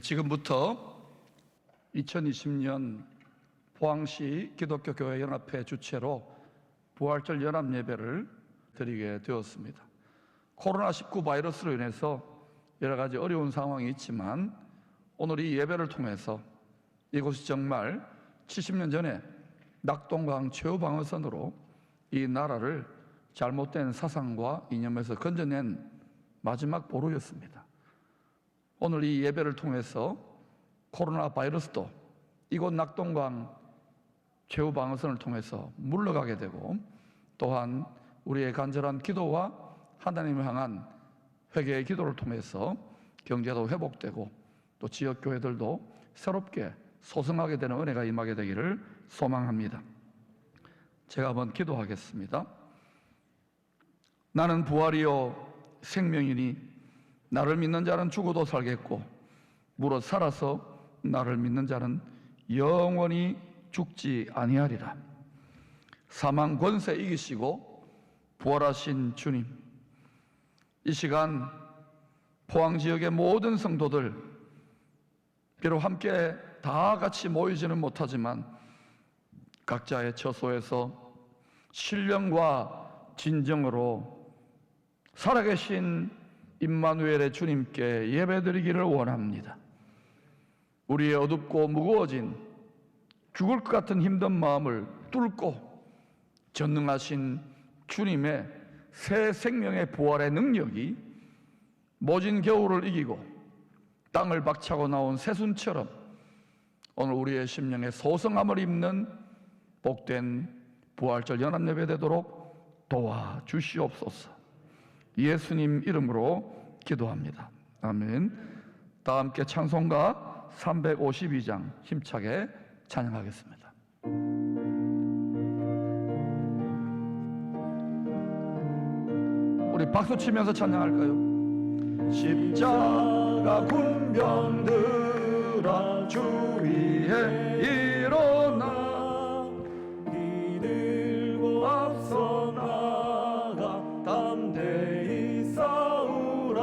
지금부터 2020년 포항시 기독교교회연합회 주최로 부활절 연합예배를 드리게 되었습니다. 코로나19 바이러스로 인해서 여러 가지 어려운 상황이 있지만 오늘 이 예배를 통해서 이곳이 정말 70년 전에 낙동강 최후방어선으로 이 나라를 잘못된 사상과 이념에서 건져낸 마지막 보루였습니다. 오늘 이 예배를 통해서 코로나 바이러스도 이곳 낙동강 최후방어선을 통해서 물러가게 되고, 또한 우리의 간절한 기도와 하나님을 향한 회개의 기도를 통해서 경제도 회복되고 또 지역교회들도 새롭게 소성하게 되는 은혜가 임하게 되기를 소망합니다. 제가 한번 기도하겠습니다. 나는 부활이요 생명이니 나를 믿는 자는 죽어도 살겠고 무릇 살아서 나를 믿는 자는 영원히 죽지 아니하리라. 사망 권세 이기시고 부활하신 주님, 이 시간 포항 지역의 모든 성도들, 비록 함께 다 같이 모이지는 못하지만 각자의 처소에서 신령과 진정으로 살아계신 임마누엘의 주님께 예배드리기를 원합니다. 우리의 어둡고 무거워진 죽을 것 같은 힘든 마음을 뚫고 전능하신 주님의 새 생명의 부활의 능력이 모진 겨울을 이기고 땅을 박차고 나온 새순처럼 오늘 우리의 심령에 소성함을 입는 복된 부활절 연합예배 되도록 도와주시옵소서. 예수님 이름으로 기도합니다. 아멘. 다 함께 찬송가 352장 힘차게 찬양하겠습니다. 우리 박수 치면서 찬양할까요? 십자가 군병들아 주 위에 일어나 이들고 앞서 나가 담대히 싸우라.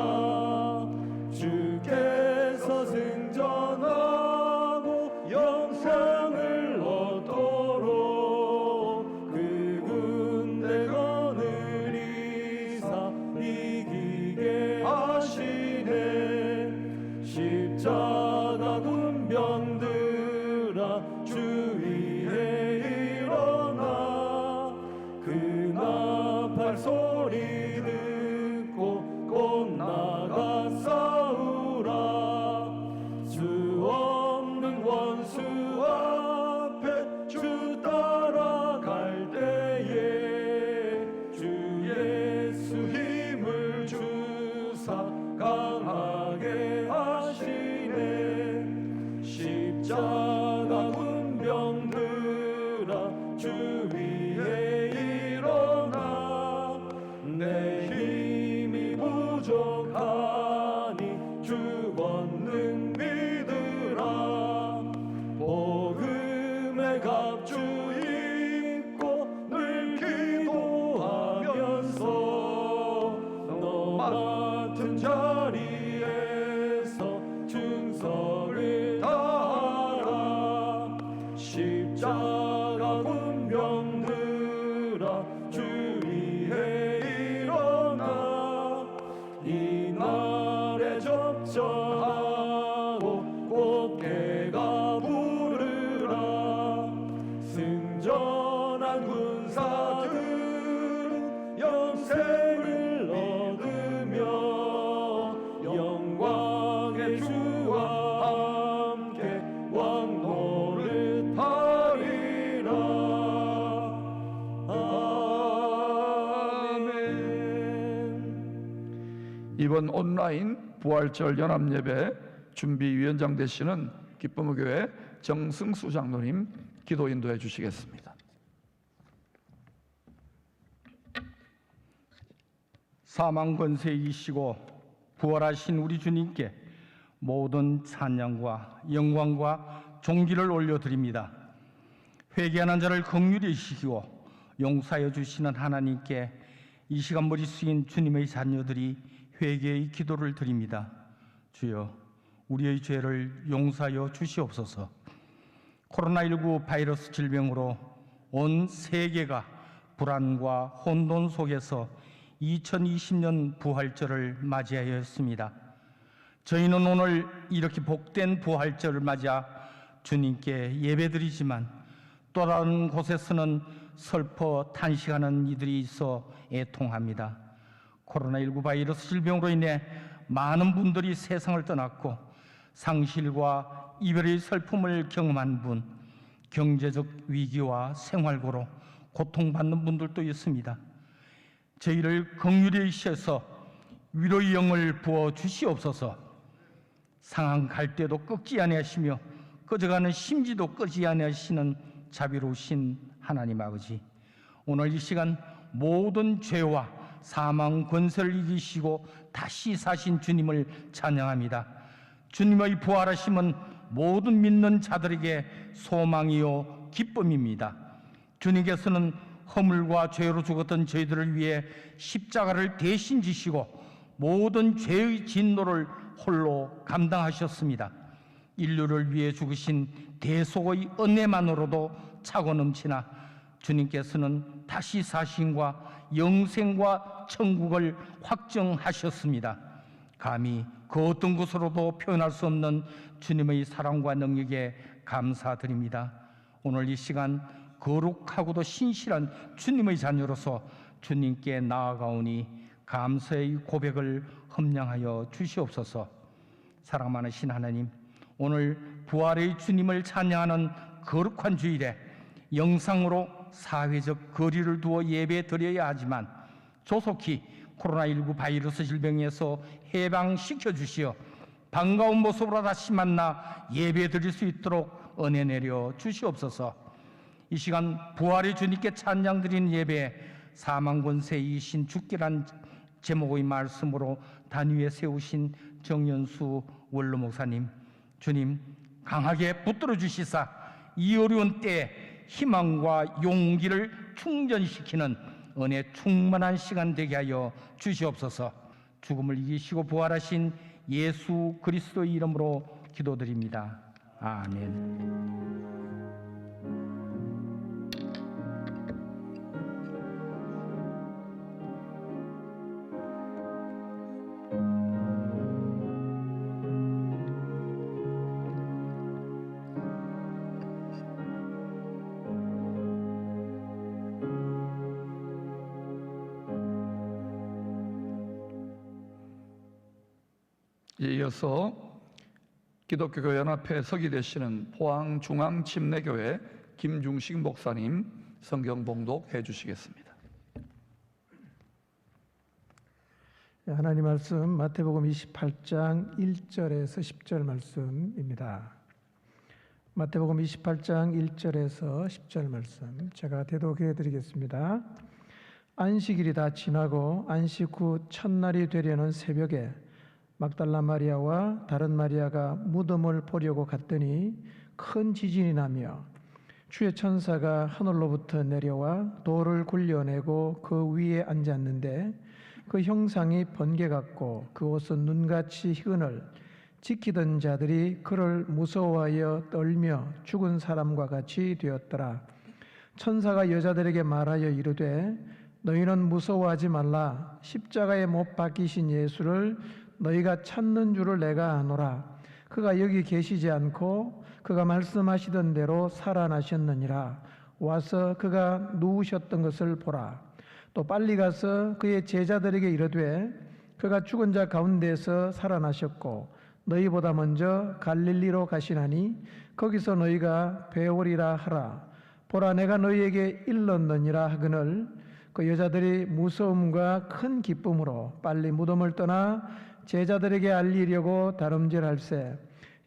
주께서 승전하고 영생을 얻도록 그 군대 거느리사 이기게 하시네. 십자가 군병들아 주 위에 일어나 그 나팔 소리 듣고 곧 나가 싸우라. 수 없는 원수 앞에 주 따라갈 때에 주 예수 힘을 주사 강하게 하시네. 십자가 군병들아 주 위에 일어나 내 힘이 부족하니 주 권능 믿으라. 복음의 갑주 입고 늘 기도하면서 너 맡은 자리에서 충성을 다하라. 십자가 군병들아 주 위에 일어나 이날에 접전하고 꽃게가 부르라. 승전한 군사들은 영생을 얻으며 영광의 주와 함께 왕노릇 하리라. 아멘. 이번 온라인 부활절 연합예배 준비위원장 되시는 기쁨의교회 정승수 장로님 기도 인도해 주시겠습니다. 사망 권세 이기시고 부활하신 우리 주님께 모든 찬양과 영광과 존귀를 올려드립니다. 회개하는 자를 긍휼히 여기시고 용서하여 주시는 하나님께 이 시간 머리 숙인 주님의 자녀들이 회개의 기도를 드립니다. 주여, 우리의 죄를 용서하여 주시옵소서. 코로나19 바이러스 질병으로 온 세계가 불안과 혼돈 속에서 2020년 부활절을 맞이하였습니다. 저희는 오늘 이렇게 복된 부활절을 맞아 주님께 예배드리지만 또 다른 곳에서는 슬퍼 탄식하는 이들이 있어 애통합니다. 코로나19 바이러스 질병으로 인해 많은 분들이 세상을 떠났고 상실과 이별의 슬픔을 경험한 분, 경제적 위기와 생활고로 고통받는 분들도 있습니다. 저희를 긍휼히 여기셔서 위로의 영을 부어 주시옵소서. 상한 갈대도 꺾지 아니하시며 꺼져가는 심지도 끄지 아니하시는 자비로우신 하나님 아버지, 오늘 이 시간 모든 죄와 사망 권세를 이기시고 다시 사신 주님을 찬양합니다. 주님의 부활하심은 모든 믿는 자들에게 소망이요 기쁨입니다. 주님께서는 허물과 죄로 죽었던 저희들을 위해 십자가를 대신 지시고 모든 죄의 진노를 홀로 감당하셨습니다. 인류를 위해 죽으신 대속의 은혜만으로도 차고 넘치나 주님께서는 다시 사신과 영생과 천국을 확정하셨습니다. 감히 그 어떤 것으로도 표현할 수 없는 주님의 사랑과 능력에 감사드립니다. 오늘 이 시간 거룩하고도 신실한 주님의 자녀로서 주님께 나아가오니 감사의 고백을 험량하여 주시옵소서. 사랑 많으신 하나님, 오늘 부활의 주님을 찬양하는 거룩한 주일에 영상으로 사회적 거리를 두어 예배 드려야 하지만 조속히 코로나19 바이러스 질병에서 해방시켜 주시어 반가운 모습으로 다시 만나 예배 드릴 수 있도록 은혜 내려 주시옵소서. 이 시간 부활의 주님께 찬양 드리는 예배에 사망 권세 이신 주께란 제목의 말씀으로 단위에 세우신 정연수 원로 목사님, 주님 강하게 붙들어 주시사 이 어려운 때에 희망과 용기를 충전시키는 은혜 충만한 시간 되게 하여 주시옵소서. 죽음을 이기시고 부활하신 예수 그리스도의 이름으로 기도드립니다. 아멘. 이어서 기독교 연합회 서기 되시는 포항중앙침례교회 김중식 목사님 성경 봉독해 주시겠습니다. 하나님 말씀 마태복음 28장 1절에서 10절 말씀입니다. 마태복음 28장 1절에서 10절 말씀 제가 대독해 드리겠습니다. 안식일이 다 지나고 안식 후 첫날이 되려는 새벽에 막달라 마리아와 다른 마리아가 무덤을 보려고 갔더니 큰 지진이 나며 주의 천사가 하늘로부터 내려와 돌을 굴려내고 그 위에 앉았는데 그 형상이 번개 같고 그 옷은 눈같이 희은을 지키던 자들이 그를 무서워하여 떨며 죽은 사람과 같이 되었더라. 천사가 여자들에게 말하여 이르되 너희는 무서워하지 말라. 십자가에 못 박히신 예수를 너희가 찾는 줄을 내가 아노라. 그가 여기 계시지 않고 그가 말씀하시던 대로 살아나셨느니라. 와서 그가 누우셨던 것을 보라. 또 빨리 가서 그의 제자들에게 이르되 그가 죽은 자 가운데서 살아나셨고 너희보다 먼저 갈릴리로 가시나니 거기서 너희가 배우리라 하라. 보라, 내가 너희에게 일렀느니라 하거늘 그 여자들이 무서움과 큰 기쁨으로 빨리 무덤을 떠나 제자들에게 알리려고 다름질할세.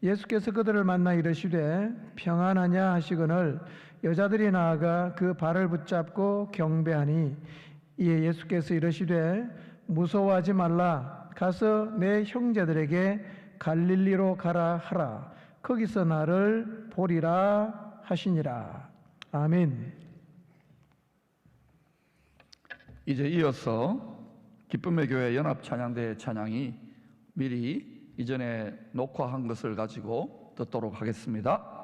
예수께서 그들을 만나 이르시되 평안하냐 하시거늘 여자들이 나아가 그 발을 붙잡고 경배하니 이에 예수께서 이르시되 무서워하지 말라. 가서 내 형제들에게 갈릴리로 가라 하라. 거기서 나를 보리라 하시니라. 아멘. 이제 이어서 기쁨의 교회 연합 찬양대 찬양이 미리 이전에 녹화한 것을 가지고 듣도록 하겠습니다.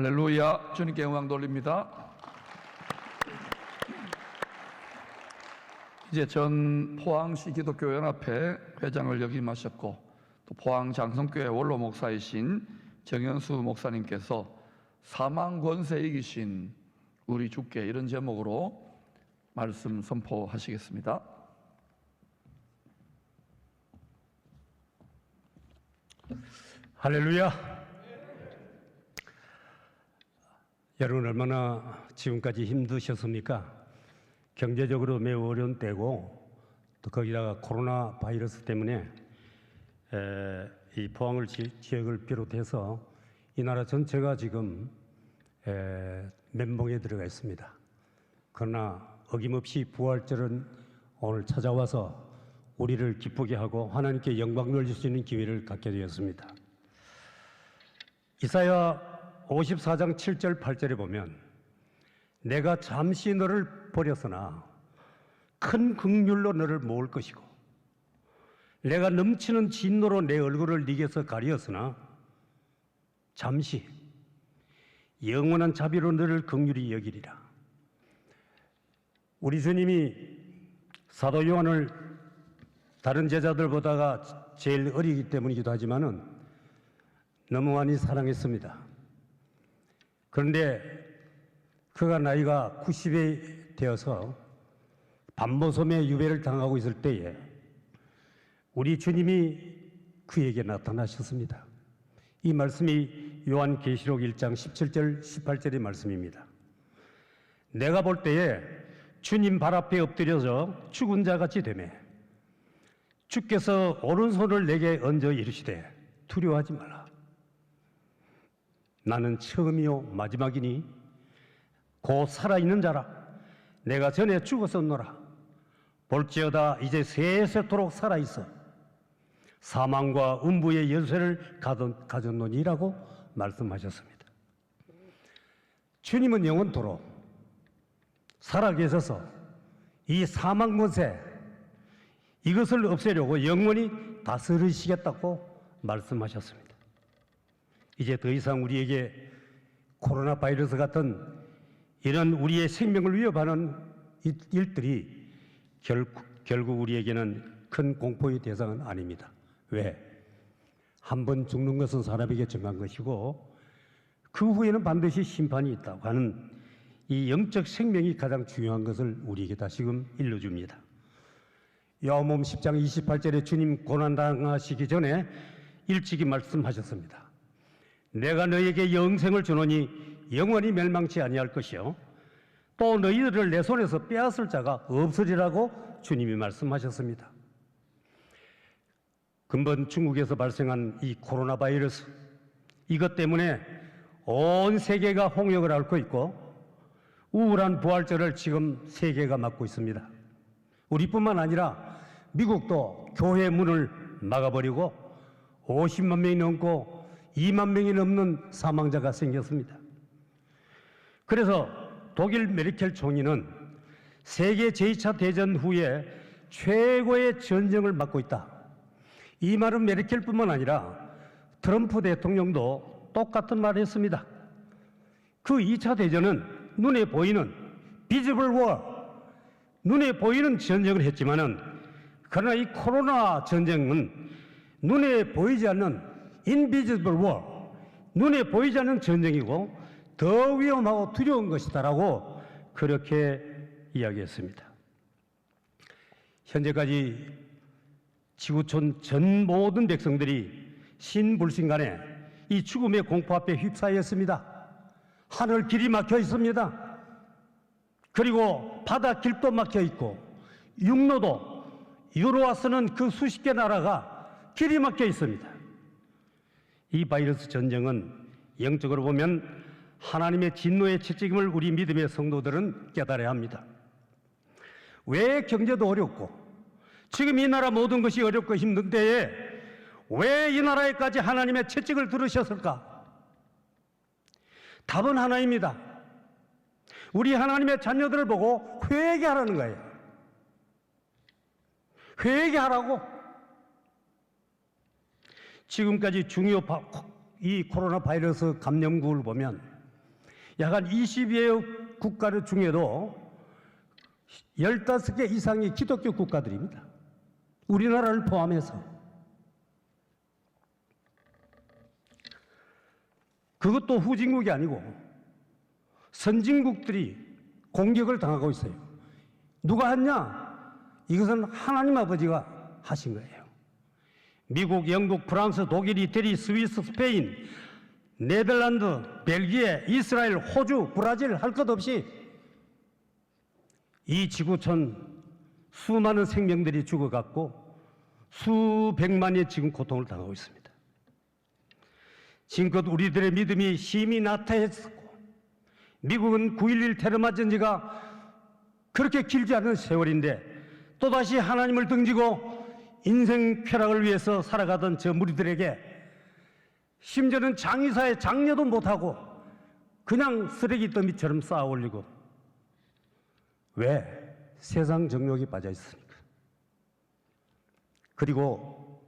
할렐루야. 주님께 영광 돌립니다. 이제 전 포항시 기독교연합회 회장을 역임하셨고 또 포항 장성교회 원로 목사이신 정현수 목사님께서 사망 권세 이기신 우리 주께 이런 제목으로 말씀 선포하시겠습니다. 할렐루야. 여러분 얼마나 지금까지 힘드셨습니까? 경제적으로 매우 어려운 때고 또 거기다가 코로나 바이러스 때문에 이 포항을 지역을 비롯해서 이 나라 전체가 지금 멘붕에 들어가 있습니다. 그러나 어김없이 부활절은 오늘 찾아와서 우리를 기쁘게 하고 하나님께 영광 돌릴 수 있는 기회를 갖게 되었습니다. 이사야 54장 7절 8절에 보면 내가 잠시 너를 버렸으나 큰 긍휼로 너를 모을 것이고 내가 넘치는 진노로 내 얼굴을 네게서 가리었으나 잠시 영원한 자비로 너를 긍휼히 여기리라. 우리 주님이 사도 요한을 다른 제자들보다가 제일 어리기 때문이기도 하지만은 너무 많이 사랑했습니다. 그런데 그가 나이가 90이 되어서 반모섬에 유배를 당하고 있을 때에 우리 주님이 그에게 나타나셨습니다. 이 말씀이 요한계시록 1장 17절 18절의 말씀입니다. 내가 볼 때에 주님 발 앞에 엎드려서 죽은 자같이 되매 주께서 오른손을 내게 얹어 이르시되 두려워하지 말라. 나는 처음이요 마지막이니 곧 살아있는 자라. 내가 전에 죽었었노라. 볼지어다 이제 세세토록 살아있어 사망과 음부의 열쇠를 가졌노니라고 말씀하셨습니다. 주님은 영원토록 살아계셔서 이 사망 권세 이것을 없애려고 영원히 다스리시겠다고 말씀하셨습니다. 이제 더 이상 우리에게 코로나 바이러스 같은 이런 우리의 생명을 위협하는 일들이 결국 우리에게는 큰 공포의 대상은 아닙니다. 왜? 한 번 죽는 것은 사람에게 정한 것이고 그 후에는 반드시 심판이 있다고 하는 이 영적 생명이 가장 중요한 것을 우리에게 다시금 일러줍니다. 요한복음 10장 28절에 주님 고난당하시기 전에 일찍이 말씀하셨습니다. 내가 너에게 영생을 주노니 영원히 멸망치 아니할 것이요 또 너희들을 내 손에서 빼앗을 자가 없으리라고 주님이 말씀하셨습니다. 근본 중국에서 발생한 이 코로나 바이러스 이것 때문에 온 세계가 홍역을 앓고 있고 우울한 부활절을 지금 세계가 맞고 있습니다. 우리뿐만 아니라 미국도 교회 문을 막아버리고 50만 명이 넘고 2만 명이 넘는 사망자가 생겼습니다. 그래서 독일 메르켈 총리는 세계 제2차 대전 후에 최고의 전쟁을 맞고 있다. 이 말은 메르켈뿐만 아니라 트럼프 대통령도 똑같은 말을 했습니다. 그 2차 대전은 눈에 보이는 비지블 워, 눈에 보이는 전쟁을 했지만은 그러나 이 코로나 전쟁은 눈에 보이지 않는 인비지블 워, 눈에 보이지 않는 전쟁이고 더 위험하고 두려운 것이다라고 그렇게 이야기했습니다. 현재까지 지구촌 전 모든 백성들이 신불신간에 이 죽음의 공포 앞에 휩싸였습니다. 하늘 길이 막혀 있습니다. 그리고 바다 길도 막혀 있고 육로도 유로와 쓰는 그 수십 개 나라가 길이 막혀 있습니다. 이 바이러스 전쟁은 영적으로 보면 하나님의 진노의 채찍임을 우리 믿음의 성도들은 깨달아야 합니다. 왜 경제도 어렵고 지금 이 나라 모든 것이 어렵고 힘든 때에 왜 이 나라에까지 하나님의 채찍을 들으셨을까? 답은 하나입니다. 우리 하나님의 자녀들을 보고 회개하라는 거예요. 회개하라고. 지금까지 중요 이 코로나 바이러스 감염국을 보면 약 한 20여 국가 중에도 15개 이상의 기독교 국가들입니다. 우리나라를 포함해서. 그것도 후진국이 아니고 선진국들이 공격을 당하고 있어요. 누가 했냐? 이것은 하나님 아버지가 하신 거예요. 미국, 영국, 프랑스, 독일, 이태리, 스위스, 스페인, 네덜란드, 벨기에, 이스라엘, 호주, 브라질 할 것 없이 이 지구촌 수많은 생명들이 죽어갔고 수백만이 지금 고통을 당하고 있습니다. 지금껏 우리들의 믿음이 심히 나태했었고 미국은 9.11 테러 맞은 지가 그렇게 길지 않은 세월인데 또다시 하나님을 등지고 인생 쾌락을 위해서 살아가던 저 무리들에게 심지어는 장의사의 장려도 못하고 그냥 쓰레기 더미처럼 쌓아 올리고 왜? 세상 정욕이 빠져 있으니까. 그리고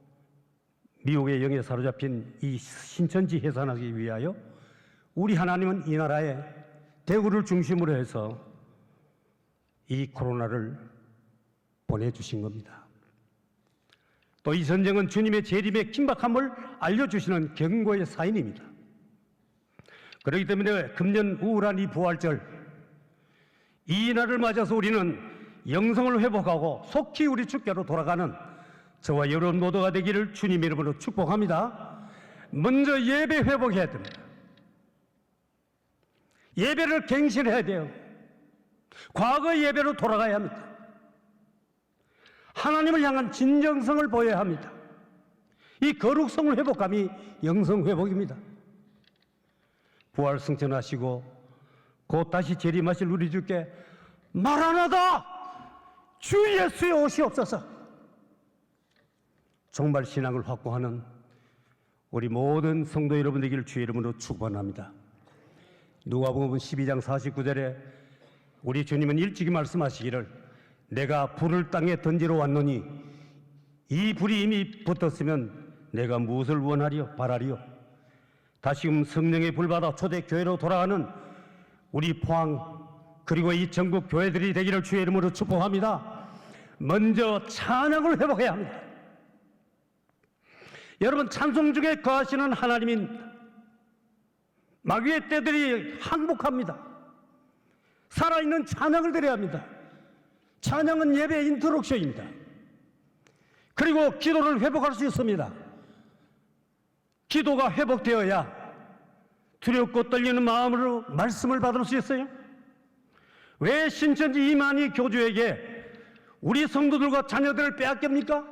미혹의 영에 사로잡힌 이 신천지 해산하기 위하여 우리 하나님은 이 나라에 대구를 중심으로 해서 이 코로나를 보내주신 겁니다. 또 이 전쟁은 주님의 재림의 긴박함을 알려주시는 경고의 사인입니다. 그렇기 때문에 금년 우울한 이 부활절, 이 날을 맞아서 우리는 영성을 회복하고 속히 우리 주께로 돌아가는 저와 여러분 모두가 되기를 주님의 이름으로 축복합니다. 먼저 예배 회복해야 됩니다. 예배를 갱신해야 돼요. 과거 예배로 돌아가야 합니다. 하나님을 향한 진정성을 보여야 합니다. 이 거룩성을 회복함이 영성 회복입니다. 부활 승천하시고 곧 다시 재림하실 우리 주께 마라나다 주 예수의 오시옵소서. 정말 신앙을 확고하는 우리 모든 성도 여러분 되기를 주의 이름으로 축원합니다. 누가복음 12장 49절에 우리 주님은 일찍이 말씀하시기를 내가 불을 땅에 던지러 왔노니 이 불이 이미 붙었으면 내가 무엇을 원하리요 바라리요. 다시금 성령의 불 받아 초대교회로 돌아가는 우리 포항 그리고 이 전국 교회들이 되기를 주의 이름으로 축복합니다. 먼저 찬양을 회복해야 합니다. 여러분, 찬송 중에 거하시는 하나님입니다. 마귀의 떼들이 항복합니다. 살아있는 찬양을 드려야 합니다. 찬양은 예배의 인트로덕션입니다. 그리고 기도를 회복할 수 있습니다. 기도가 회복되어야 두렵고 떨리는 마음으로 말씀을 받을 수 있어요. 왜 신천지 이만희 교주에게 우리 성도들과 자녀들을 빼앗깁니까?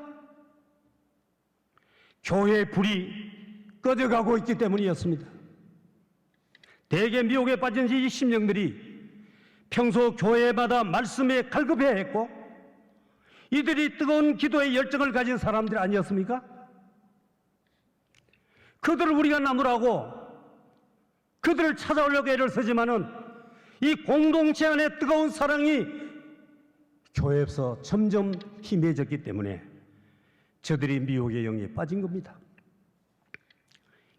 교회의 불이 꺼져가고 있기 때문이었습니다. 대개 미혹에 빠진 이 심령들이 평소 교회마다 말씀에 갈급해야 했고 이들이 뜨거운 기도의 열정을 가진 사람들 아니었습니까? 그들을 우리가 나무라고 그들을 찾아오려고 애를 쓰지만은 이 공동체 안에 뜨거운 사랑이 교회에서 점점 희미해졌기 때문에 저들이 미혹의 영에 빠진 겁니다.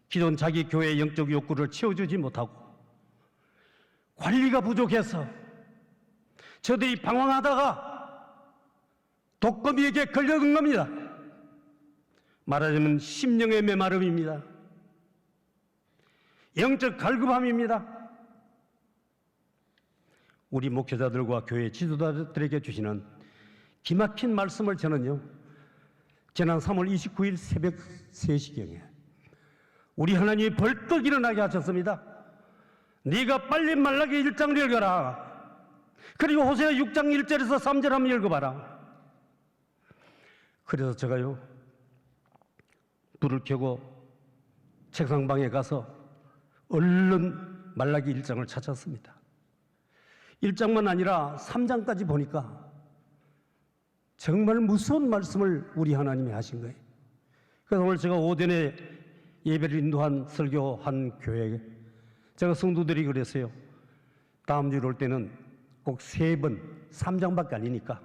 기존 자기 교회의 영적 욕구를 채워주지 못하고 관리가 부족해서 저들이 방황하다가 독거미에게 걸려든 겁니다. 말하자면 심령의 메마름입니다. 영적 갈급함입니다. 우리 목회자들과 교회 지도자들에게 주시는 기막힌 말씀을 저는요, 지난 3월 29일 새벽 3시경에 우리 하나님이 벌떡 일어나게 하셨습니다. 네가 빨리 말라기 1장을 읽어라. 그리고 호세아 6장 1절에서 3절 한번 읽어봐라. 그래서 제가요, 불을 켜고 책상방에 가서 얼른 말라기 1장을 찾았습니다. 1장만 아니라 3장까지 보니까 정말 무서운 말씀을 우리 하나님이 하신 거예요. 그래서 오늘 제가 오전에 예배를 인도한 설교한 교회에 제가 성도들이 그랬어요. 다음 주에 올 때는 꼭 3번, 3장밖에 아니니까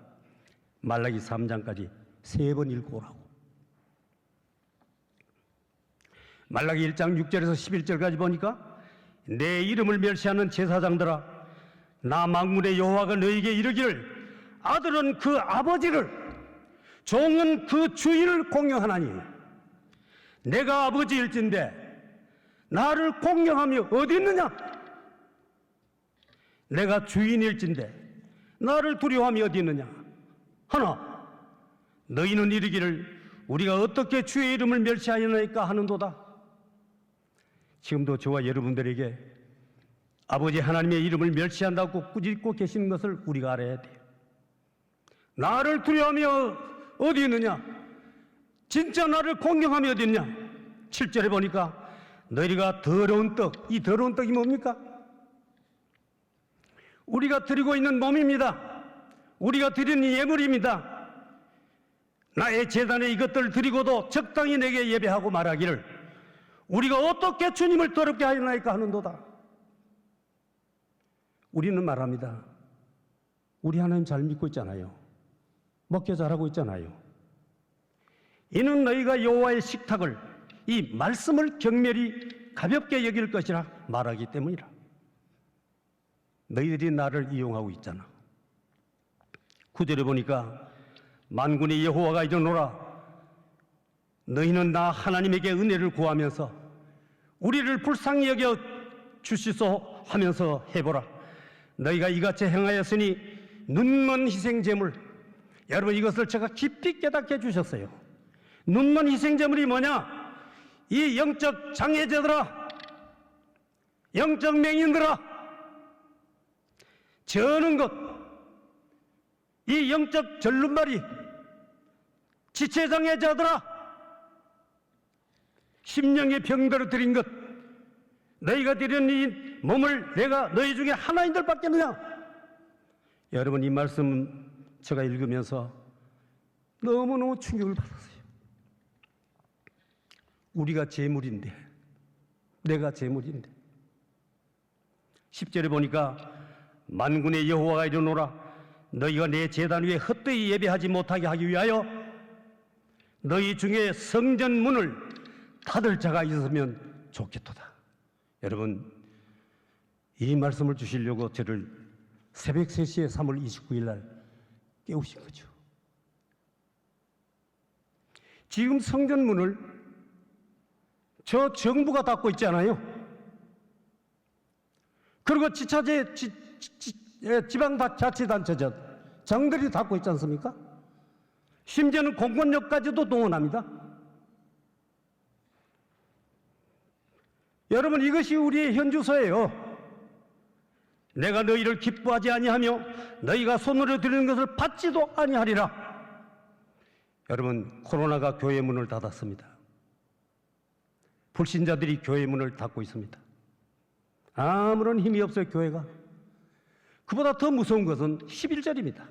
말라기 3장까지 3번 읽고 오라고. 말라기 1장 6절에서 11절까지 보니까 내 이름을 멸시하는 제사장들아, 나 만군의 여호와가 너에게 이르기를 아들은 그 아버지를, 종은 그 주인을 공경하나니 내가 아버지일진데 나를 공경하며 어디 있느냐? 내가 주인일진데 나를 두려워함이 어디 있느냐? 하나, 너희는 이르기를 우리가 어떻게 주의 이름을 멸시하였나이까 하는도다. 지금도 저와 여러분들에게 아버지 하나님의 이름을 멸시한다고 꾸짖고 계시는 것을 우리가 알아야 돼요. 나를 두려워하며 어디 있느냐? 진짜 나를 공경하며 어디 있냐? 7절에 보니까 너희가 더러운 떡, 이 더러운 떡이 뭡니까? 우리가 드리고 있는 몸입니다. 우리가 드리는 예물입니다. 나의 제단에 이것들을 드리고도 적당히 내게 예배하고 말하기를 우리가 어떻게 주님을 더럽게 하였나이까 하는도다. 우리는 말합니다. 우리 하나님 잘 믿고 있잖아요. 먹게 잘하고 있잖아요. 이는 너희가 여호와의 식탁을, 이 말씀을 경멸히 가볍게 여길 것이라 말하기 때문이라. 너희들이 나를 이용하고 있잖아. 9절에 보니까 만군의 여호와가 이르노라, 너희는 나 하나님에게 은혜를 구하면서 우리를 불쌍히 여겨 주시소 하면서 해보라. 너희가 이같이 행하였으니 눈먼 희생제물, 여러분 이것을 제가 깊이 깨닫게 해주셨어요. 눈먼 희생제물이 뭐냐? 이 영적 장애자들아, 영적 맹인들아, 저는 것, 이 영적 절름발이, 지체장애자들아, 심령의 병들어 드린 것, 너희가 드린 이 몸을 내가 너희 중에 하나인들 받겠느냐? 여러분 이 말씀 제가 읽으면서 너무너무 충격을 받았어요. 우리가 재물인데, 내가 재물인데. 10절에 보니까 만군의 여호와가 이르노라, 너희가 내 제단 위에 헛되이 예배하지 못하게 하기 위하여 너희 중에 성전 문을 닫을 자가 있으면 좋겠도다. 여러분 이 말씀을 주시려고 저를 새벽 3시에 3월 29일 날 깨우신 거죠. 지금 성전 문을 저 정부가 닫고 있잖아요. 그리고 지방자치단체장들이 닫고 있지 않습니까? 심지어는 공권력까지도 동원합니다. 여러분 이것이 우리의 현주소예요. 내가 너희를 기뻐하지 아니하며 너희가 손으로 드리는 것을 받지도 아니하리라. 여러분 코로나가 교회 문을 닫았습니다. 불신자들이 교회 문을 닫고 있습니다. 아무런 힘이 없어요, 교회가. 그보다 더 무서운 것은 11절입니다.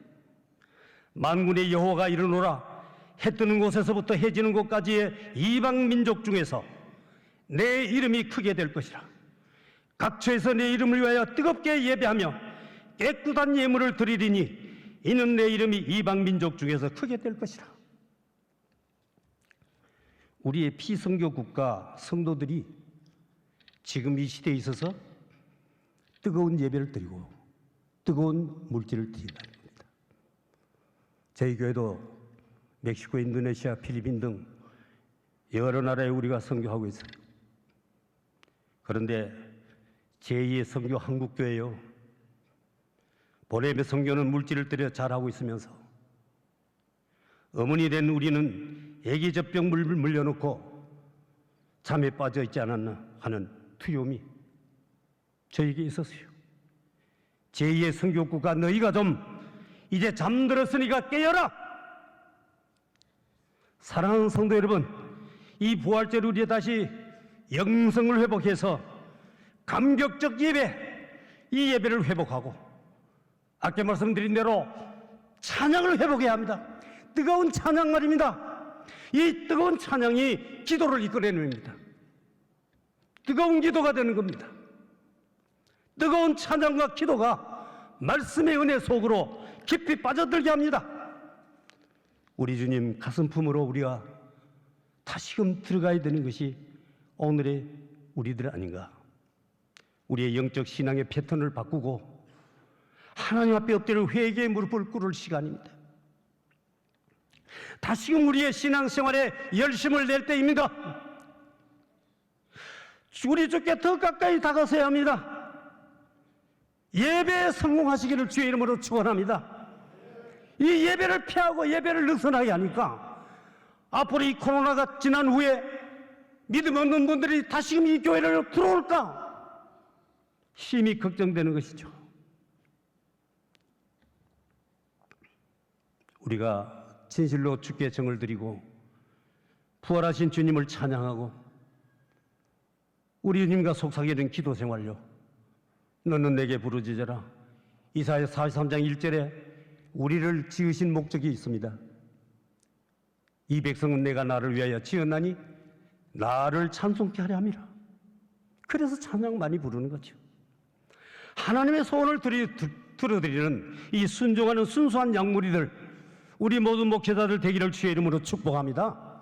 만군의 여호와가 이르노라, 해 뜨는 곳에서부터 해 지는 곳까지의 이방 민족 중에서 내 이름이 크게 될 것이라. 각처에서 내 이름을 위하여 뜨겁게 예배하며 깨끗한 예물을 드리리니 이는 내 이름이 이방 민족 중에서 크게 될 것이라. 우리의 피선교 국가 성도들이 지금 이 시대에 있어서 뜨거운 예배를 드리고 뜨거운 물질을 드린다는 겁니다. 저희 교회도 멕시코, 인도네시아, 필리핀 등 여러 나라에 우리가 선교하고 있어요. 그런데 제2의 선교 한국교회요, 보렘의 선교는 물질을 들여 잘하고 있으면서 어머니 된 우리는 애기 젖병 물려놓고 잠에 빠져 있지 않았나 하는 두려움이 저에게 있었어요. 제2의 선교국가 너희가 좀 이제 잠들었으니까 깨어라. 사랑하는 성도 여러분, 이 부활절 우리 다시 영성을 회복해서 감격적 예배, 이 예배를 회복하고 아까 말씀드린 대로 찬양을 회복해야 합니다. 뜨거운 찬양 말입니다. 이 뜨거운 찬양이 기도를 이끌어냅니다. 뜨거운 기도가 되는 겁니다. 뜨거운 찬양과 기도가 말씀의 은혜 속으로 깊이 빠져들게 합니다. 우리 주님 가슴 품으로 우리가 다시금 들어가야 되는 것이 오늘의 우리들 아닌가. 우리의 영적 신앙의 패턴을 바꾸고 하나님 앞에 엎드려 회개의 무릎을 꿇을 시간입니다. 다시금 우리의 신앙생활에 열심을 낼 때입니다. 우리 주께 더 가까이 다가서야 합니다. 예배에 성공하시기를 주의 이름으로 축원합니다. 이 예배를 피하고 예배를 느슨하게 하니까 앞으로 이 코로나가 지난 후에 믿음 없는 분들이 다시금 이 교회를 들어올까 심히 걱정되는 것이죠. 우리가 진실로 주께 정을 드리고 부활하신 주님을 찬양하고 우리 주님과 속삭이는 기도 생활요. 너는 내게 부르짖어라. 이사야 43장 1절에 우리를 지으신 목적이 있습니다. 이 백성은 내가 나를 위하여 지었나니 나를 찬송케 하려 함이라. 그래서 찬양 많이 부르는 거죠. 하나님의 소원을 들어드리는 이 순종하는 순수한 양무리들 우리 모든 목회자들 되기를 주의 이름으로 축복합니다.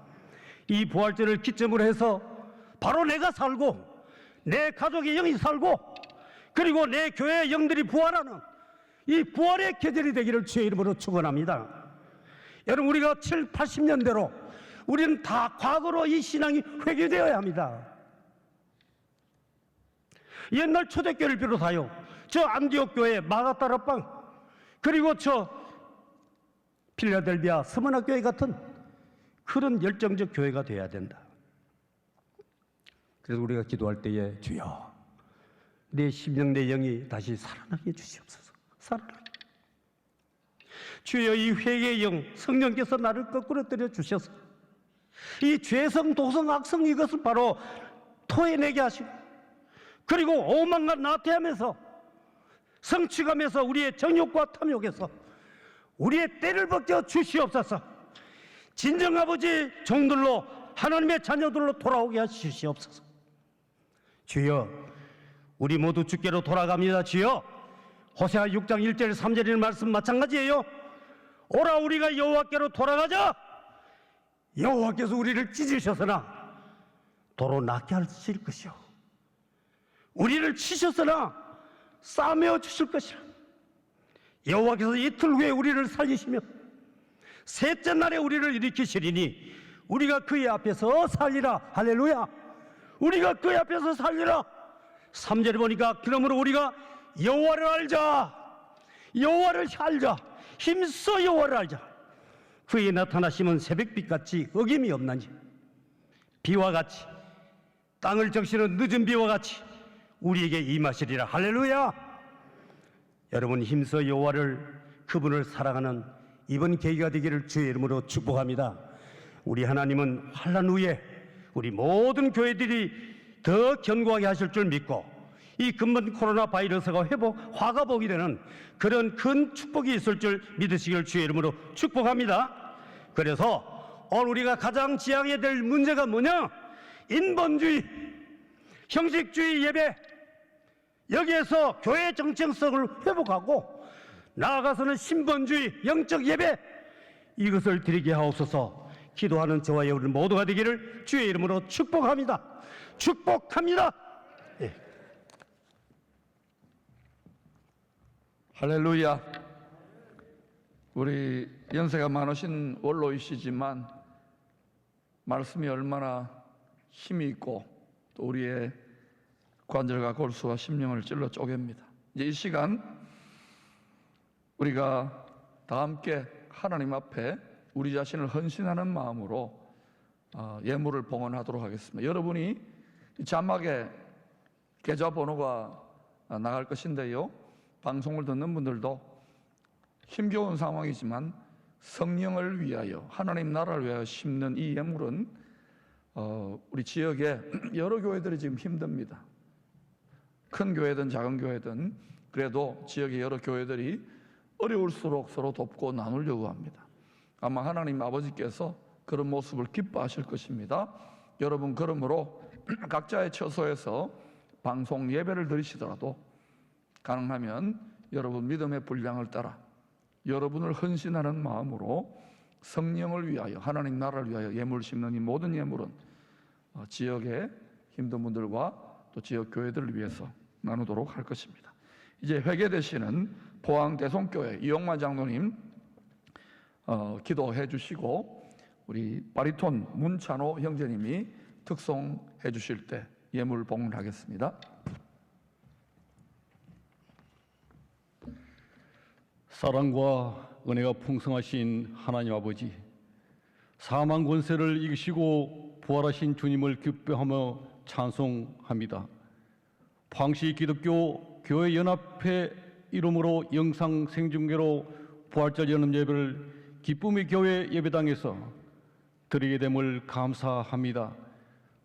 이 부활절을 기점으로 해서 바로 내가 살고 내 가족의 영이 살고 그리고 내 교회의 영들이 부활하는 이 부활의 계절이 되기를 주의 이름으로 축원합니다. 여러분 우리가 7, 80년대로 우리는 다 과거로 이 신앙이 회귀되어야 합니다. 옛날 초대교회를 비롯하여 저 안디옥 교회, 마가다라방 그리고 저 필라델비아 스무나 교회 같은 그런 열정적 교회가 되어야 된다. 그래서 우리가 기도할 때에 주여 내 심령 내 영이 다시 살아나게 해주시옵소서. 살아나게. 주여 이 회개의 영 성령께서 나를 거꾸로 때려 주셔서 이 죄성 도성 악성 이것을 바로 토해내게 하시고 그리고 오만과 나태함에서 성취감에서 우리의 정욕과 탐욕에서 우리의 때를 벗겨 주시옵소서. 진정 아버지 종들로 하나님의 자녀들로 돌아오게 하시옵소서. 주여 우리 모두 주께로 돌아갑니다. 주여 호세아 6장 1절 3절의 말씀 마찬가지예요. 오라 우리가 여호와께로 돌아가자. 여호와께서 우리를 찢으셨으나 도로 낫게 하실 것이요 우리를 치셨으나 싸매어 주실 것이라. 여호와께서 이틀 후에 우리를 살리시며 셋째 날에 우리를 일으키시리니 우리가 그의 앞에서 살리라. 할렐루야. 우리가 그의 앞에서 살리라. 3절에 보니까 그러므로 우리가 여호와를 알자. 여호와를 알자. 힘써 여호와를 알자. 그의 나타나심은 새벽빛같이 어김이 없나니 비와 같이 땅을 적시는 늦은 비와 같이 우리에게 임하시리라. 할렐루야. 여러분 힘써 여호와를 그분을 사랑하는 이번 계기가 되기를 주의 이름으로 축복합니다. 우리 하나님은 환난 후에 우리 모든 교회들이 더 견고하게 하실 줄 믿고 이 근본 코로나 바이러스가 화가복이 되는 그런 큰 축복이 있을 줄 믿으시길 주의 이름으로 축복합니다. 그래서 오늘 우리가 가장 지향해야 될 문제가 뭐냐? 인본주의, 형식주의 예배, 여기에서 교회 정체성을 회복하고 나아가서는 신본주의, 영적 예배 이것을 드리게 하옵소서. 기도하는 저와 여러분 모두가 되기를 주의 이름으로 축복합니다. 축복합니다. 예. 할렐루야. 우리 연세가 많으신 원로이시지만 말씀이 얼마나 힘이 있고 또 우리의 관절과 골수와 심령을 찔러 쪼갭니다. 이제 이 시간 우리가 다 함께 하나님 앞에 우리 자신을 헌신하는 마음으로 예물을 봉헌하도록 하겠습니다. 여러분이 자막에 계좌번호가 나갈 것인데요, 방송을 듣는 분들도 힘겨운 상황이지만 성령을 위하여 하나님 나라를 위하여 심는 이 예물은 우리 지역에 여러 교회들이 지금 힘듭니다. 큰 교회든 작은 교회든 그래도 지역의 여러 교회들이 어려울수록 서로 돕고 나누려고 합니다. 아마 하나님 아버지께서 그런 모습을 기뻐하실 것입니다. 여러분 그러므로 각자의 처소에서 방송 예배를 드리시더라도 가능하면 여러분 믿음의 분량을 따라 여러분을 헌신하는 마음으로 성령을 위하여 하나님 나라를 위하여 예물 심는 이 모든 예물은 지역의 힘든 분들과 또 지역 교회들을 위해서 나누도록 할 것입니다. 이제 회개되시는 포항 대성교회 이용만 장로님 기도해 주시고, 우리 바리톤 문찬호 형제님이 특송해 주실 때 예물 봉헌하겠습니다. 사랑과 은혜가 풍성하신 하나님 아버지, 사망 권세를 이기시고 부활하신 주님을 기뻐하며 찬송합니다. 포항시 기독교 교회 연합회 이름으로 영상 생중계로 부활절 연합 예배를 기쁨의 교회 예배당에서 드리게 됨을 감사합니다.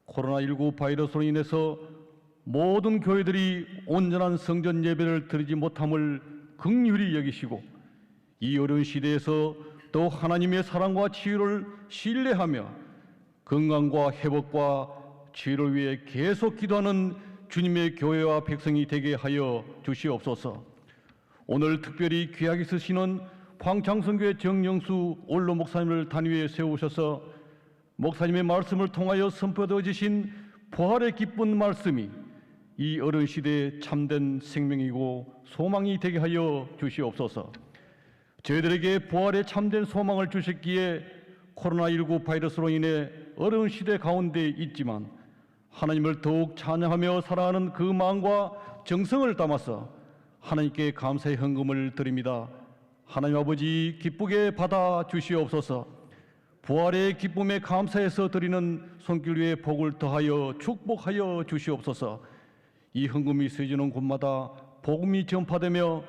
코로나19 바이러스로 인해서 모든 교회들이 온전한 성전 예배를 드리지 못함을 긍휼히 여기시고, 이 어려운 시대에서 또 하나님의 사랑과 치유를 신뢰하며 건강과 회복과 치유를 위해 계속 기도하는 주님의 교회와 백성이 되게 하여 주시옵소서. 오늘 특별히 귀하게 쓰시는 포항장성교회 정영수 원로 목사님을 단위에 세우셔서 목사님의 말씀을 통하여 선포되어지신 부활의 기쁜 말씀이 이 어려운 시대에 참된 생명이고 소망이 되게 하여 주시옵소서. 저희들에게 부활의 참된 소망을 주셨기에 코로나19 바이러스로 인해 어려운 시대 가운데 있지만 하나님을 더욱 찬양하며 살아가는 그 마음과 정성을 담아서 하나님께 감사의 헌금을 드립니다. 하나님 아버지, 기쁘게 받아 주시옵소서. 부활의 기쁨에 감사해서 드리는 손길 위에 복을 더하여 축복하여 주시옵소서. 이 헌금이 쓰여지는 곳마다 복음이 전파되며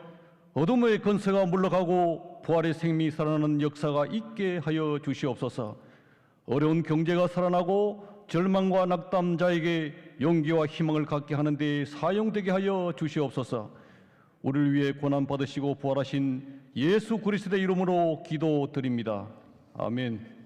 어둠의 권세가 물러가고 부활의 생명이 살아나는 역사가 있게 하여 주시옵소서. 어려운 경제가 살아나고 절망과 낙담자에게 용기와 희망을 갖게 하는 데 사용되게 하여 주시옵소서. 우리를 위해 고난 받으시고 부활하신 예수 그리스도의 이름으로 기도드립니다. 아멘.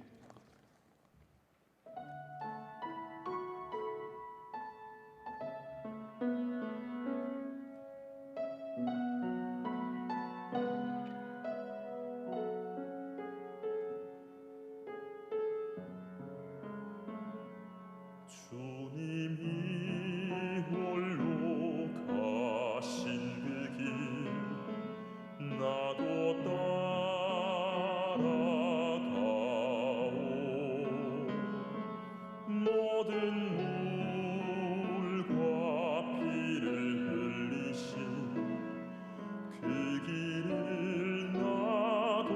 주님이 홀로 가신 그 길 나도 따라가오. 모든 물과 피를 흘리신 그 길을 나도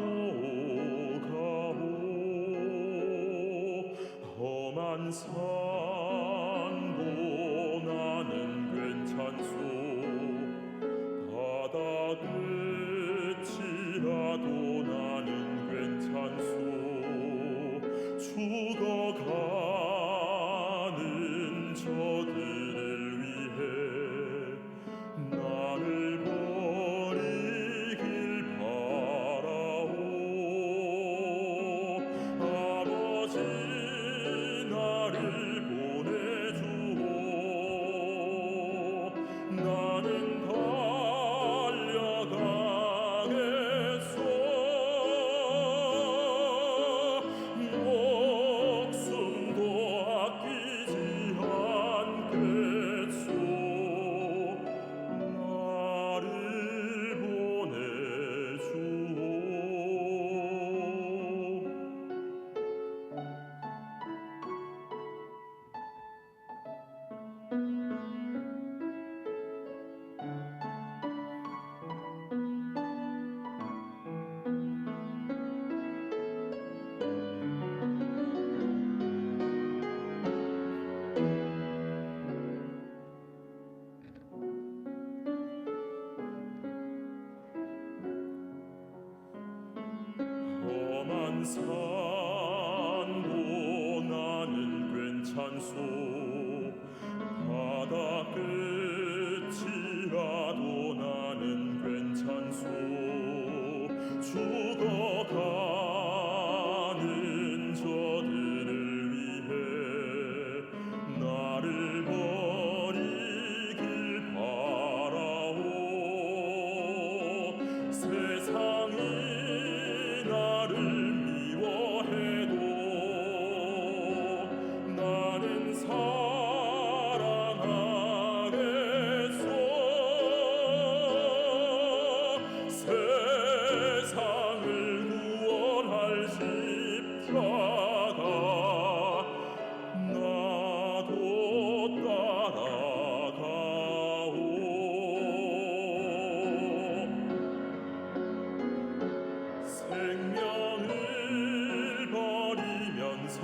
가오. 험한 산도 나는 괜찮소. 바다 끝이라도 나는 괜찮소. 죽어가는 저들을 위해 나를 버리길 바라오. 아버지, 나를 보내주오. 나는 달려가겠소. 목숨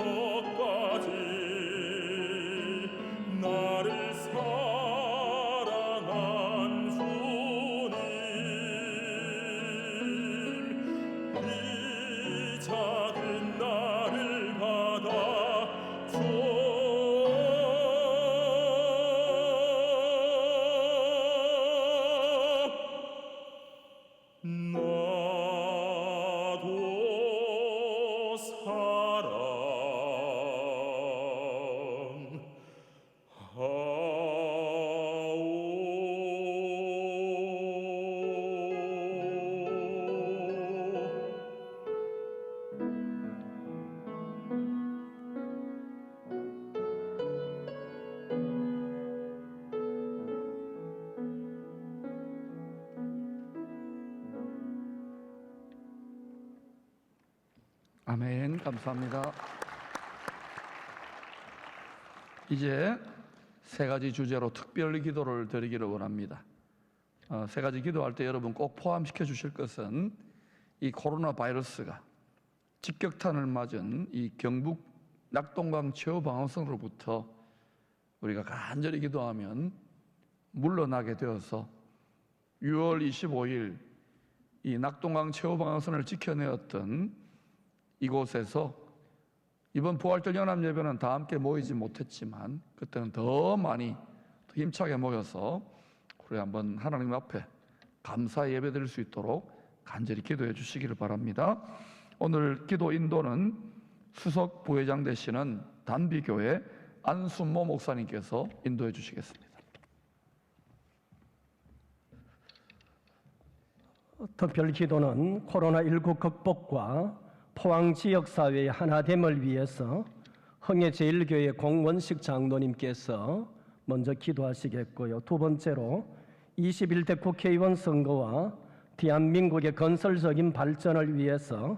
저까지 나를 사랑한 주님 이 작은 나를 나도 사랑하오. 아멘. 감사합니다. 이제 세 가지 주제로 특별 기도를 드리기를 원합니다. 세 가지 기도할 때 여러분 꼭 포함시켜 주실 것은 이 코로나 바이러스가 직격탄을 맞은 이 경북 낙동강 최후 방어선으로부터 우리가 간절히 기도하면 물러나게 되어서 6월 25일 이 낙동강 최후 방어선을 지켜내었던 이곳에서 이번 부활절 연합 예배는 다 함께 모이지 못했지만 그때는 더 많이 더 힘차게 모여서 우리 한번 하나님 앞에 감사의 예배 드릴 수 있도록 간절히 기도해 주시기를 바랍니다. 오늘 기도 인도는 수석 부회장 되시는 단비교회 안순모 목사님께서 인도해 주시겠습니다. 특별 기도는 코로나19 극복과 포항 지역사회의 하나됨을 위해서 흥해제일교회 공원식 장로님께서 먼저 기도하시겠고요. 두 번째로 21대 국회의원 선거와 대한민국의 건설적인 발전을 위해서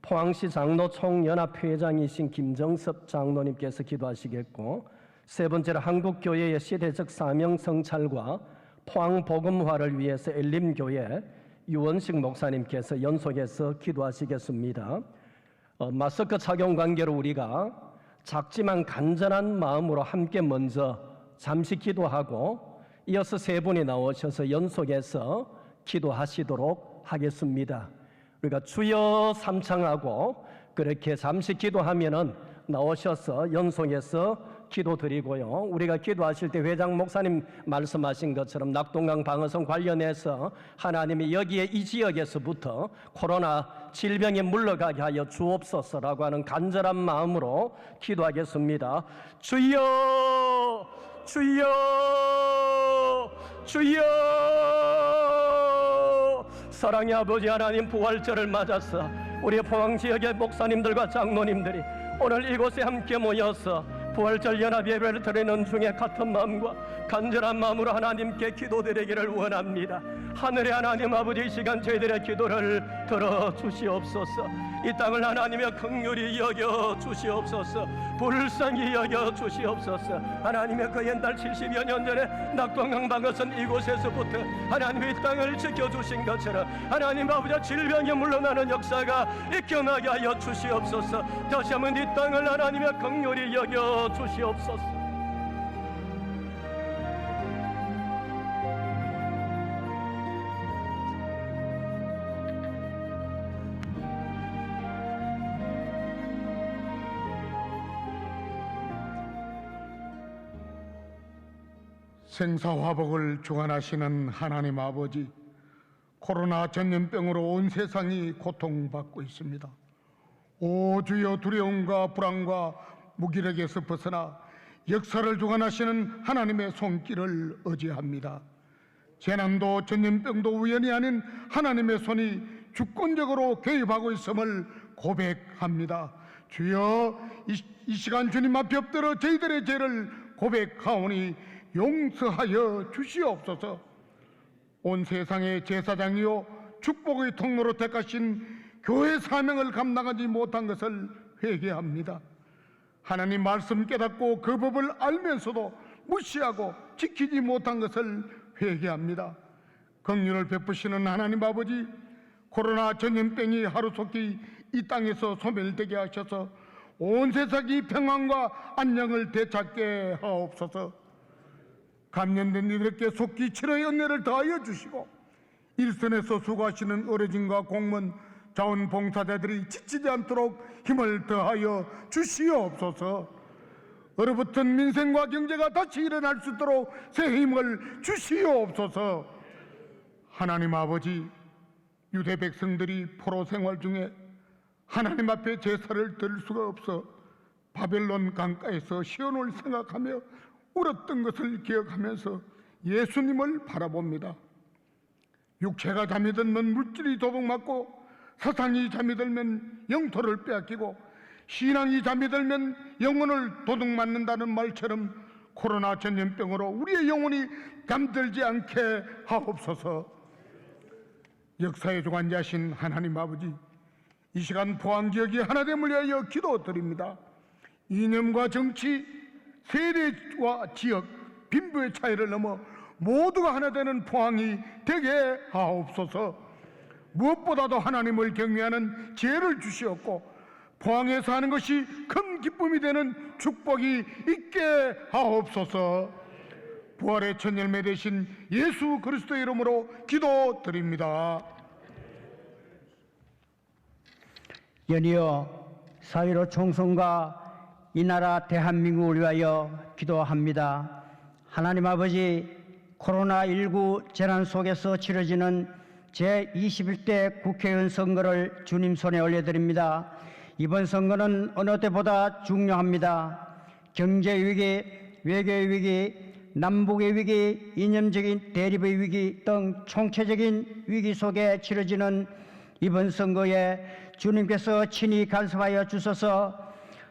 포항시 장로총연합회장이신 김정섭 장로님께서 기도하시겠고, 세 번째로 한국교회의 시대적 사명 성찰과 포항 복음화를 위해서 엘림교회 유원식 목사님께서 연속해서 기도하시겠습니다. 마스크 착용 관계로 우리가 작지만 간절한 마음으로 함께 먼저 잠시 기도하고 이어서 세 분이 나오셔서 연속해서 기도하시도록 하겠습니다. 우리가 주여 삼창하고 그렇게 잠시 기도하면은 나오셔서 연속해서 기도드리고요. 우리가 기도하실 때 회장 목사님 말씀하신 것처럼 낙동강 방어선 관련해서 하나님이 여기에 이 지역에서부터 코로나 질병이 물러가게 하여 주옵소서라고 하는 간절한 마음으로 기도하겠습니다. 주여, 주여, 주여. 사랑의 아버지 하나님, 부활절을 맞아서 우리 포항 지역의 목사님들과 장로님들이 오늘 이곳에 함께 모여서 부활절 연합 예배를 드리는 중에 같은 마음과 간절한 마음으로 하나님께 기도드리기를 원합니다. 하늘의 하나님 아버지, 이 시간 저희들의 기도를 들어주시옵소서. 이 땅을 하나님의 긍휼히 여겨 주시옵소서. 불쌍히 여겨 주시옵소서. 하나님의 그 옛날 70여 년 전에 낙동강 방어선 이곳에서부터 하나님의 이 땅을 지켜주신 것처럼 하나님 아버지 질병이 물러나는 역사가 일어나게 하여 주시옵소서. 다시 한번 이 땅을 하나님의 긍휼히 여겨 주시옵소서. 생사화복을 주관하시는 하나님 아버지, 코로나 전염병으로 온 세상이 고통받고 있습니다. 오 주여, 두려움과 불안과 무기력에서 벗어나 역사를 주관하시는 하나님의 손길을 의지합니다. 재난도 전염병도 우연이 아닌 하나님의 손이 주권적으로 개입하고 있음을 고백합니다. 주여, 이 시간 주님 앞에 엎드려 저희들의 죄를 고백하오니 용서하여 주시옵소서. 온 세상의 제사장이요 축복의 통로로 택하신 교회 사명을 감당하지 못한 것을 회개합니다. 하나님 말씀 깨닫고 그 법을 알면서도 무시하고 지키지 못한 것을 회개합니다. 긍휼을 베푸시는 하나님 아버지, 코로나 전염병이 하루속히 이 땅에서 소멸되게 하셔서 온 세상이 평안과 안녕을 되찾게 하옵소서. 감염된 이들에게 속히 치료의 은혜를 더하여 주시고 일선에서 수고하시는 의료진과 공무원, 자원봉사자들이 지치지 않도록 힘을 더하여 주시옵소서. 얼어붙은 민생과 경제가 다시 일어날 수 있도록 새 힘을 주시옵소서. 하나님 아버지, 유대 백성들이 포로 생활 중에 하나님 앞에 제사를 드릴 수가 없어 바벨론 강가에서 시온을 생각하며 울었던 것을 기억하면서 예수님을 바라봅니다. 육체가 잠이 들면 물질이 도둑맞고, 사상이 잠이 들면 영토를 빼앗기고, 신앙이 잠이 들면 영혼을 도둑맞는다는 말처럼 코로나 전염병으로 우리의 영혼이 잠들지 않게 하옵소서. 역사의 주관자신 하나님 아버지, 이 시간 포항지역이 하나됨을 위하여 기도드립니다. 이념과 정치, 세대와 지역, 빈부의 차이를 넘어 모두가 하나 되는 포항이 되게 하옵소서. 무엇보다도 하나님을 경외하는 지혜를 주시옵고, 포항에 사는 것이 큰 기쁨이 되는 축복이 있게 하옵소서. 부활의 첫 열매 되신 예수 그리스도의 이름으로 기도드립니다. 연이어 사회로 총선과 이 나라 대한민국을 위하여 기도합니다. 하나님 아버지, 코로나19 재난 속에서 치러지는 제21대 국회의원 선거를 주님 손에 올려드립니다. 이번 선거는 어느 때보다 중요합니다. 경제위기, 외교의 위기, 남북의 위기, 이념적인 대립의 위기 등 총체적인 위기 속에 치러지는 이번 선거에 주님께서 친히 간섭하여 주셔서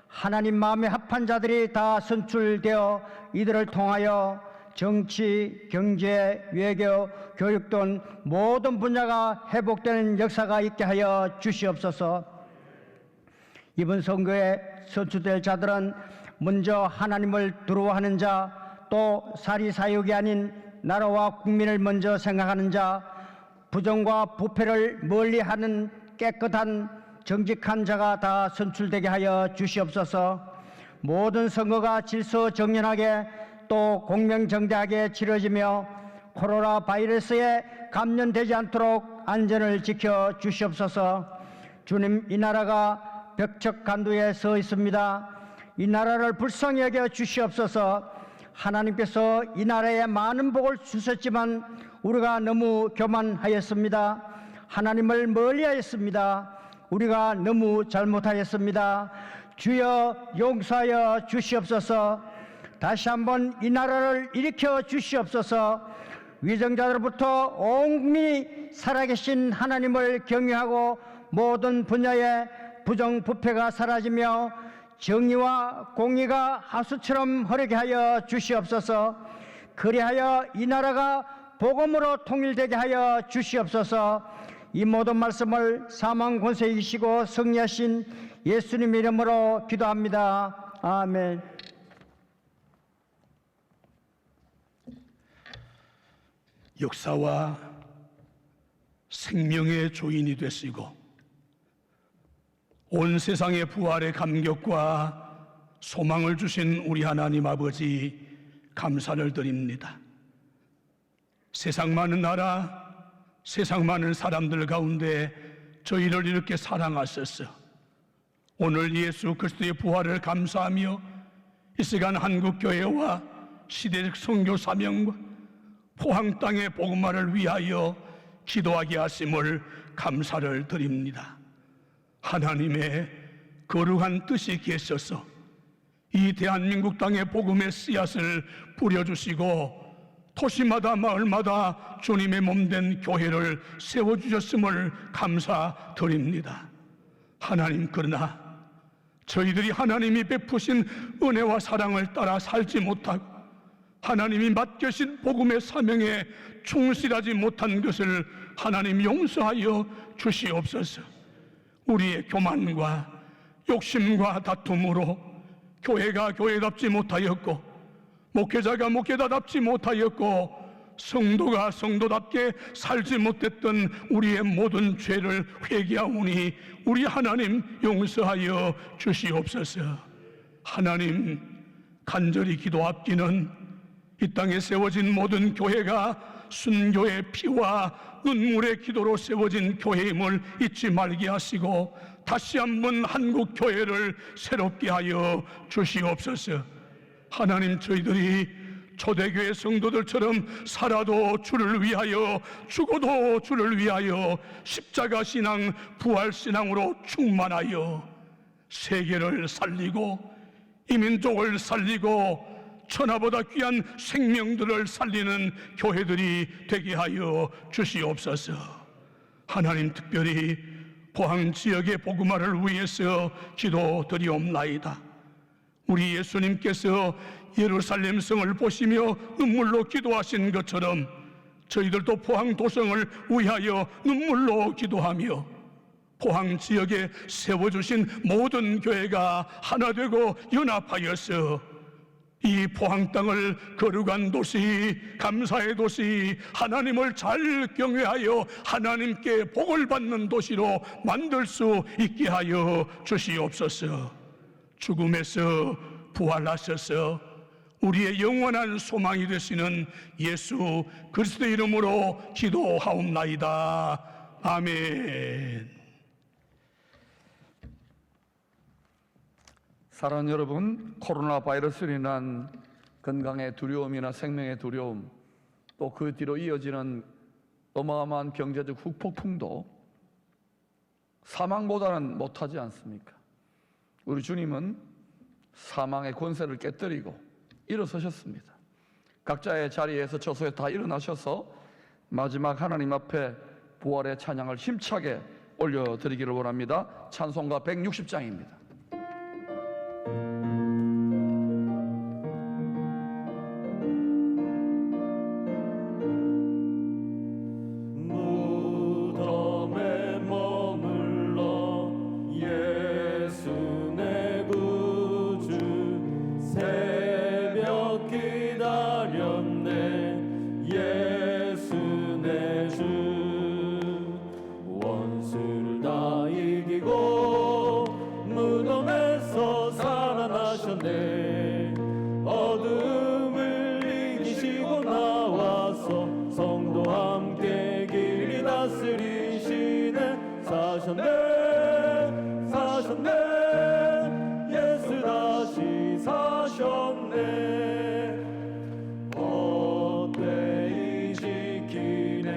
하나님 마음에 합한 자들이 다 선출되어 이들을 통하여 정치, 경제, 외교, 교육 등 모든 분야가 회복되는 역사가 있게 하여 주시옵소서. 이번 선거에 선출될 자들은 먼저 하나님을 두려워하는 자, 또 사리사욕이 아닌 나라와 국민을 먼저 생각하는 자, 부정과 부패를 멀리하는 깨끗한 정직한 자가 다 선출되게 하여 주시옵소서. 모든 선거가 질서정연하게 또 공명정대하게 치러지며 코로나 바이러스에 감염되지 않도록 안전을 지켜 주시옵소서. 주님, 이 나라가 벽척간두에 서 있습니다. 이 나라를 불쌍히 여겨 주시옵소서. 하나님께서 이 나라에 많은 복을 주셨지만 우리가 너무 교만하였습니다. 하나님을 멀리하였습니다. 우리가 너무 잘못하였습니다. 주여 용서하여 주시옵소서. 다시 한번 이 나라를 일으켜 주시옵소서. 위정자들로부터 온 국민이 살아계신 하나님을 경외하고 모든 분야의 부정부패가 사라지며 정의와 공의가 하수처럼 흐르게 하여 주시옵소서. 그리하여 이 나라가 복음으로 통일되게 하여 주시옵소서. 이 모든 말씀을 사망 권세 이기시고 승리하신 예수님 이름으로 기도합니다. 아멘. 역사와 생명의 주인이 되시고 온 세상의 부활의 감격과 소망을 주신 우리 하나님 아버지, 감사를 드립니다. 세상 많은 나라, 세상 많은 사람들 가운데 저희를 이렇게 사랑하셔서 오늘 예수 그리스도의 부활을 감사하며 이 시간 한국교회와 시대적 선교 사명과 포항 땅의 복음화를 위하여 기도하게 하심을 감사를 드립니다. 하나님의 거룩한 뜻이 계셔서 이 대한민국 땅의 복음의 씨앗을 뿌려주시고 도시마다 마을마다 주님의 몸된 교회를 세워주셨음을 감사드립니다. 하나님, 그러나 저희들이 하나님이 베푸신 은혜와 사랑을 따라 살지 못하고 하나님이 맡겨신 복음의 사명에 충실하지 못한 것을 하나님 용서하여 주시옵소서. 우리의 교만과 욕심과 다툼으로 교회가 교회답지 못하였고 목회자가 목회자답지 못하였고 성도가 성도답게 살지 못했던 우리의 모든 죄를 회개하오니 우리 하나님 용서하여 주시옵소서. 하나님, 간절히 기도합기는 이 땅에 세워진 모든 교회가 순교의 피와 눈물의 기도로 세워진 교회임을 잊지 말게 하시고 다시 한번 한국 교회를 새롭게 하여 주시옵소서. 하나님, 저희들이 초대교회 성도들처럼 살아도 주를 위하여 죽어도 주를 위하여 십자가 신앙, 부활 신앙으로 충만하여 세계를 살리고 이민족을 살리고 천하보다 귀한 생명들을 살리는 교회들이 되게 하여 주시옵소서. 하나님, 특별히 포항 지역의 복음화를 위해서 기도드리옵나이다. 우리 예수님께서 예루살렘 성을 보시며 눈물로 기도하신 것처럼 저희들도 포항 도성을 위하여 눈물로 기도하며 포항 지역에 세워주신 모든 교회가 하나 되고 연합하여서 이 포항 땅을 거룩한 도시, 감사의 도시, 하나님을 잘 경외하여 하나님께 복을 받는 도시로 만들 수 있게 하여 주시옵소서. 죽음에서 부활하셔서 우리의 영원한 소망이 되시는 예수 그리스도의 이름으로 기도하옵나이다. 아멘. 사랑하는 여러분, 코로나 바이러스로 인한 건강의 두려움이나 생명의 두려움, 또 그 뒤로 이어지는 어마어마한 경제적 후폭풍도 사망보다는 못하지 않습니까? 우리 주님은 사망의 권세를 깨뜨리고 일어서셨습니다. 각자의 자리에서 처소에 다 일어나셔서 마지막 하나님 앞에 부활의 찬양을 힘차게 올려드리기를 원합니다. 찬송가 160장입니다. 무덤에 머물러 예수 내 구주 새벽 기다렸네. 예수 내 주 원수를 다 이기고 무덤에서 살아나셨네. 어둠을 이기시고 나와서 성도와 함께 길이 다스리시네. 사셨네, 사셨네, 예수 다시 사셨네. 헛되이 지키네.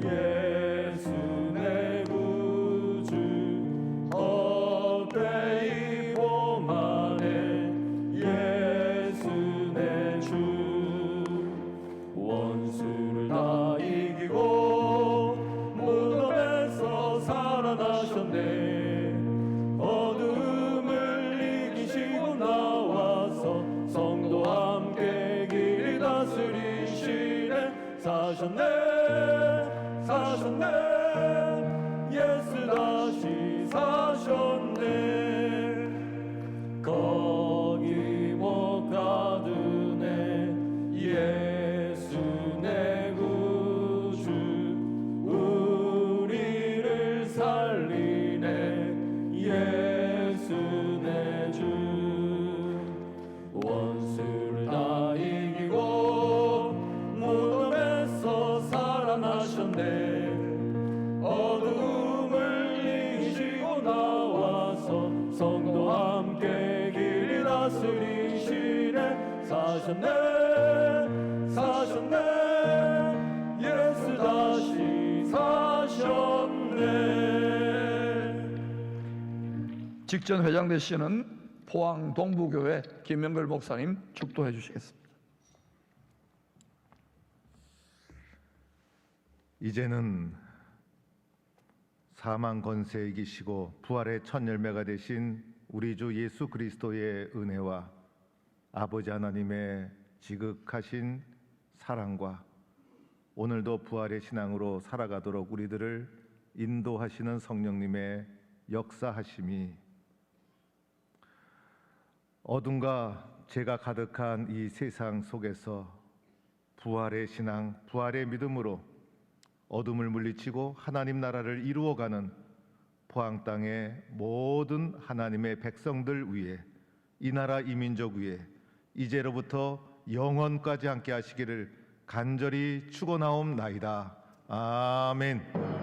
예수 내 구주 헛되이 봉하네. 예수 내 주 원수를 다 이기고 무덤에서 살아나셨네. 어둠을 이기시고 나와서 성도와 함께 길이 다스리시네. 사셨네, 사셨네, 예수 다시 사셨네. 거기 못 가두네. 예수 내 구주 우리를 살리네. 예수 내 주 원수를 다 이기고 무덤에서 살아나셨네. 어둠을 이기시고 나와서 성도와 함께 길이 다스리시네. 사셨네, 사셨네, 예수 다시 사셨네. 직전 회장 되시는 포항 동부교회 김명걸 목사님 축도해 주시겠습니다. 이제는 사망 권세 이기시고 부활의 첫 열매가 되신 우리 주 예수 그리스도의 은혜와 아버지 하나님의 지극하신 사랑과 오늘도 부활의 신앙으로 살아가도록 우리들을 인도하시는 성령님의 역사하심이 어둠과 죄가 가득한 이 세상 속에서 부활의 신앙, 부활의 믿음으로 어둠을 물리치고 하나님 나라를 이루어가는 포항 땅의 모든 하나님의 백성들 위해, 이 나라 이 민족 위해 이제로부터 영원까지 함께 하시기를 간절히 축원하옵나이다. 아멘.